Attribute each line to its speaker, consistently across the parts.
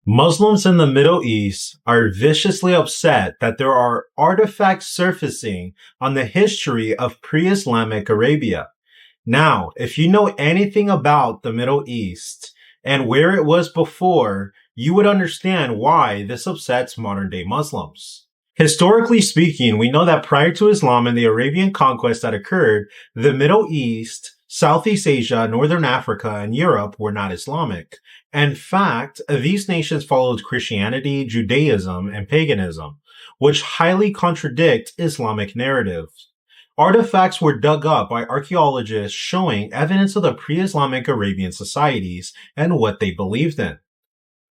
Speaker 1: Muslims in the Middle East are viciously upset that there are artifacts surfacing on the history of pre-Islamic Arabia. Now, if you know anything about the Middle East and where it was before, you would understand why this upsets modern day Muslims. Historically speaking, we know that prior to Islam and the Arabian conquest that occurred, the Middle East, Southeast Asia, Northern Africa, and Europe were not Islamic. In fact, these nations followed Christianity, Judaism, and paganism, which highly contradict Islamic narratives. Artifacts were dug up by archaeologists showing evidence of the pre-Islamic Arabian societies and what they believed in.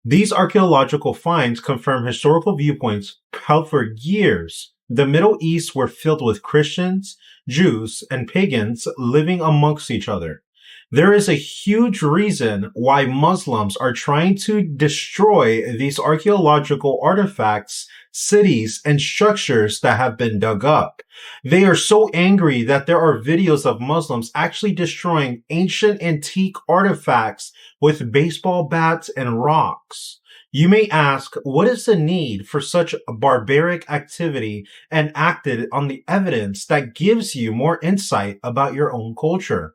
Speaker 1: These archaeological finds confirm historical viewpoints held for years. The Middle East were filled with Christians, Jews, and pagans living amongst each other. There is a huge reason why Muslims are trying to destroy these archaeological artifacts, cities, and structures that have been dug up. They are so angry that there are videos of Muslims actually destroying ancient antique artifacts with baseball bats and rocks. You may ask, what is the need for such a barbaric activity and acted on the evidence that gives you more insight about your own culture?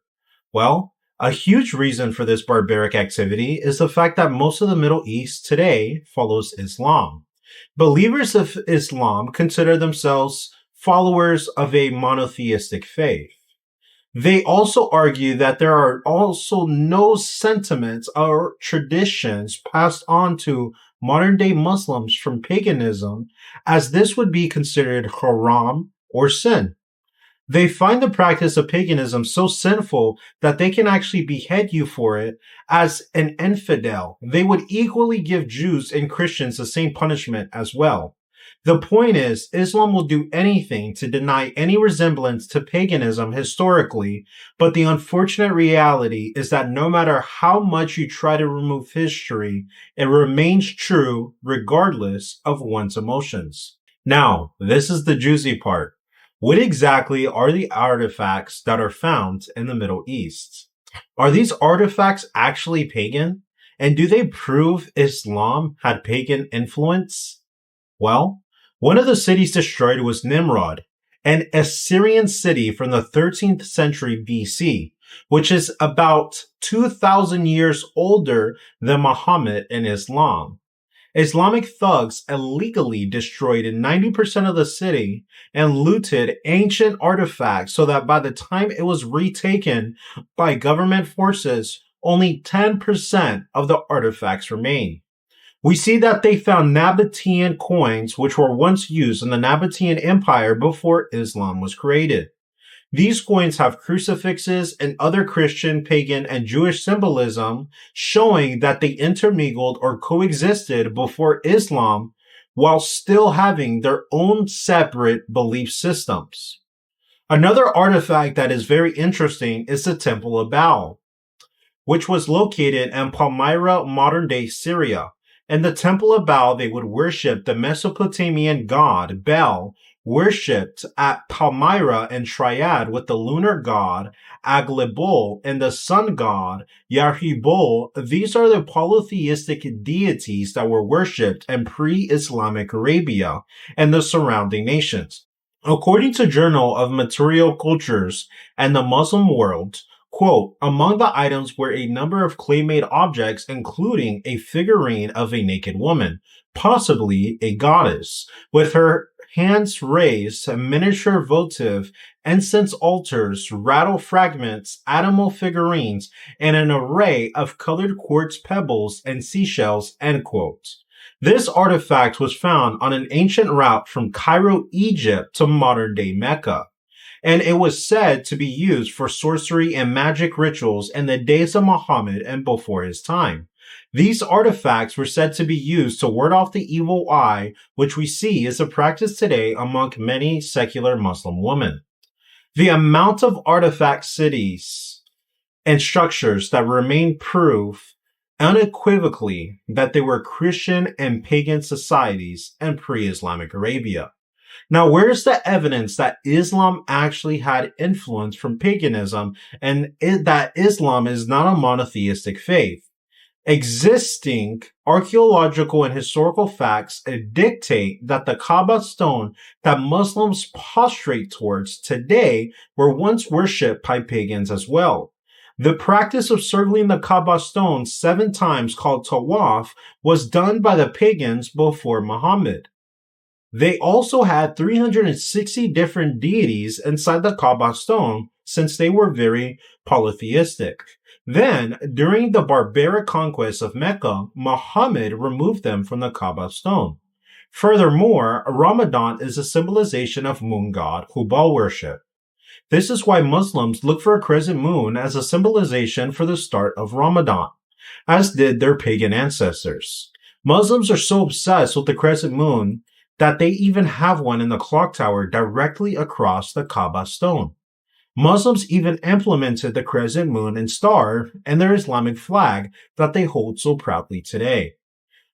Speaker 1: Well, a huge reason for this barbaric activity is the fact that most of the Middle East today follows Islam. Believers of Islam consider themselves followers of a monotheistic faith. They also argue that there are also no sentiments or traditions passed on to modern day Muslims from paganism, as this would be considered haram or sin. They find the practice of paganism so sinful that they can actually behead you for it as an infidel. They would equally give Jews and Christians the same punishment as well. The point is, Islam will do anything to deny any resemblance to paganism historically, but the unfortunate reality is that no matter how much you try to remove history, it remains true regardless of one's emotions. Now, this is the juicy part. What exactly are the artifacts that are found in the Middle East? Are these artifacts actually pagan? And do they prove Islam had pagan influence? Well, one of the cities destroyed was Nimrod, an Assyrian city from the 13th century BC, which is about 2,000 years older than Muhammad and Islam. Islamic thugs illegally destroyed 90% of the city and looted ancient artifacts so that by the time it was retaken by government forces, only 10% of the artifacts remained. We see that they found Nabatean coins, which were once used in the Nabatean Empire before Islam was created. These coins have crucifixes and other Christian, pagan, and Jewish symbolism, showing that they intermingled or coexisted before Islam while still having their own separate belief systems. Another artifact that is very interesting is the Temple of Baal, which was located in Palmyra, modern-day Syria. In the Temple of Baal, they would worship the Mesopotamian god Baal, worshipped at Palmyra and Triad with the lunar god Aglibol and the sun god Yarhibol. These are the polytheistic deities that were worshipped in pre-Islamic Arabia and the surrounding nations. According to Journal of Material Cultures and the Muslim World, quote, among the items were a number of clay-made objects, including a figurine of a naked woman, possibly a goddess, with her hands raised, a miniature votive, incense altars, rattle fragments, animal figurines, and an array of colored quartz pebbles and seashells, end quote. This artifact was found on an ancient route from Cairo, Egypt to modern-day Mecca, and it was said to be used for sorcery and magic rituals in the days of Muhammad and before his time. These artifacts were said to be used to ward off the evil eye, which we see is a practice today among many secular Muslim women. The amount of artifact cities and structures that remain prove unequivocally that they were Christian and pagan societies in pre-Islamic Arabia. Now, where's the evidence that Islam actually had influence from paganism and that Islam is not a monotheistic faith? Existing archaeological and historical facts dictate that the Kaaba stone that Muslims prostrate towards today were once worshipped by pagans as well. The practice of circling the Kaaba stone 7 times, called tawaf, was done by the pagans before Muhammad. They also had 360 different deities inside the Kaaba stone since they were very polytheistic. Then, during the barbaric conquest of Mecca, Muhammad removed them from the Kaaba stone. Furthermore, Ramadan is a symbolization of moon god Hubal worship. This is why Muslims look for a crescent moon as a symbolization for the start of Ramadan, as did their pagan ancestors. Muslims are so obsessed with the crescent moon that they even have one in the clock tower directly across the Kaaba stone. Muslims even implemented the crescent moon and star in their Islamic flag that they hold so proudly today.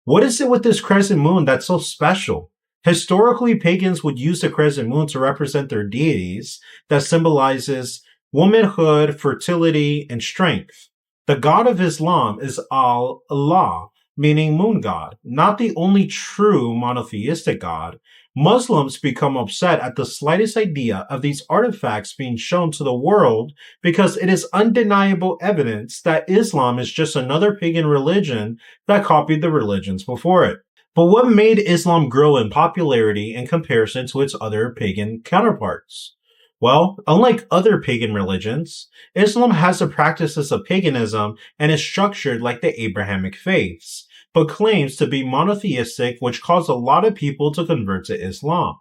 Speaker 1: What is it with this crescent moon that's so special? Historically, pagans would use the crescent moon to represent their deities that symbolizes womanhood, fertility, and strength. The god of Islam is Allah, meaning moon god, not the only true monotheistic god. Muslims become upset at the slightest idea of these artifacts being shown to the world because it is undeniable evidence that Islam is just another pagan religion that copied the religions before it. But what made Islam grow in popularity in comparison to its other pagan counterparts? Well, unlike other pagan religions, Islam has the practices of paganism and is structured like the Abrahamic faiths, but claims to be monotheistic, which caused a lot of people to convert to Islam.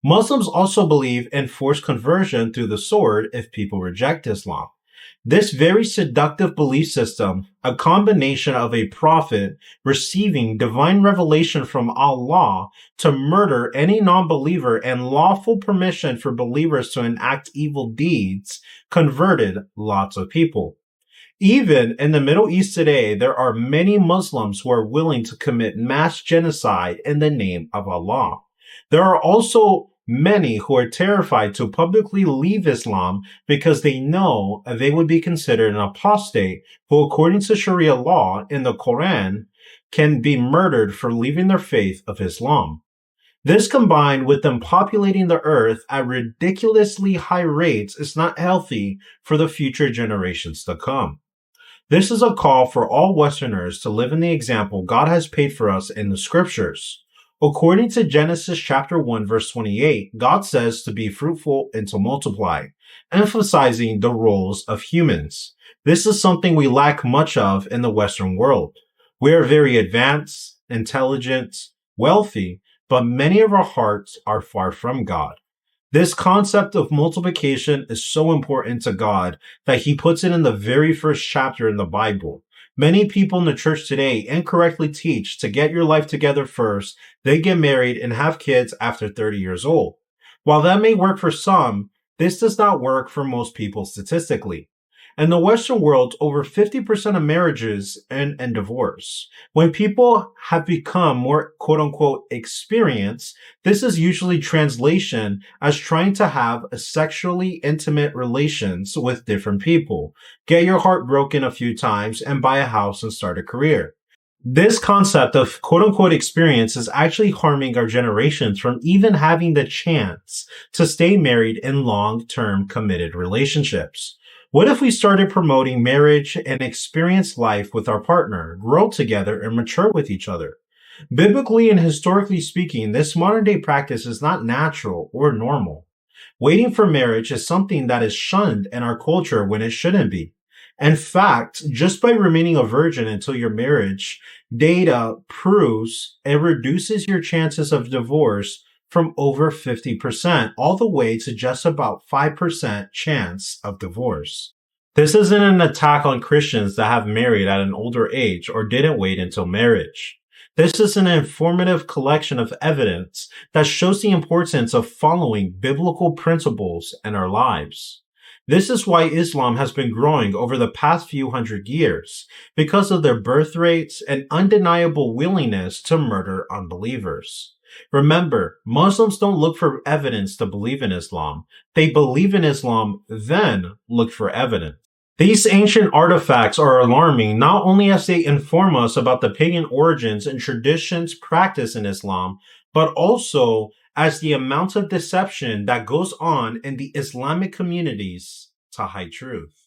Speaker 1: Muslims also believe in forced conversion through the sword if people reject Islam. This very seductive belief system, a combination of a prophet receiving divine revelation from Allah to murder any non-believer and lawful permission for believers to enact evil deeds, converted lots of people. Even in the Middle East today, there are many Muslims who are willing to commit mass genocide in the name of Allah. There are also many who are terrified to publicly leave Islam because they know they would be considered an apostate who, according to Sharia law in the Quran, can be murdered for leaving their faith of Islam. This, combined with them populating the earth at ridiculously high rates, is not healthy for the future generations to come. This is a call for all Westerners to live in the example God has paid for us in the scriptures. According to Genesis chapter 1, verse 28, God says to be fruitful and to multiply, emphasizing the roles of humans. This is something we lack much of in the Western world. We are very advanced, intelligent, wealthy, but many of our hearts are far from God. This concept of multiplication is so important to God that he puts it in the very first chapter in the Bible. Many people in the church today incorrectly teach to get your life together first, then get married and have kids after 30 years old. While that may work for some, this does not work for most people statistically. In the Western world, over 50% of marriages end in divorce. When people have become more quote-unquote experienced, this is usually translation as trying to have a sexually intimate relations with different people, get your heart broken a few times, and buy a house and start a career. This concept of quote-unquote experience is actually harming our generations from even having the chance to stay married in long-term committed relationships. What if we started promoting marriage and experience life with our partner, grow together, and mature with each other? Biblically and historically speaking, this modern day practice is not natural or normal. Waiting for marriage is something that is shunned in our culture when it shouldn't be. In fact, just by remaining a virgin until your marriage, data proves it reduces your chances of divorce from over 50% all the way to just about 5% chance of divorce. This isn't an attack on Christians that have married at an older age or didn't wait until marriage. This is an informative collection of evidence that shows the importance of following biblical principles in our lives. This is why Islam has been growing over the past few hundred years, because of their birth rates and undeniable willingness to murder unbelievers. Remember, Muslims don't look for evidence to believe in Islam. They believe in Islam, then look for evidence. These ancient artifacts are alarming not only as they inform us about the pagan origins and traditions practiced in Islam, but also as the amount of deception that goes on in the Islamic communities to hide truth.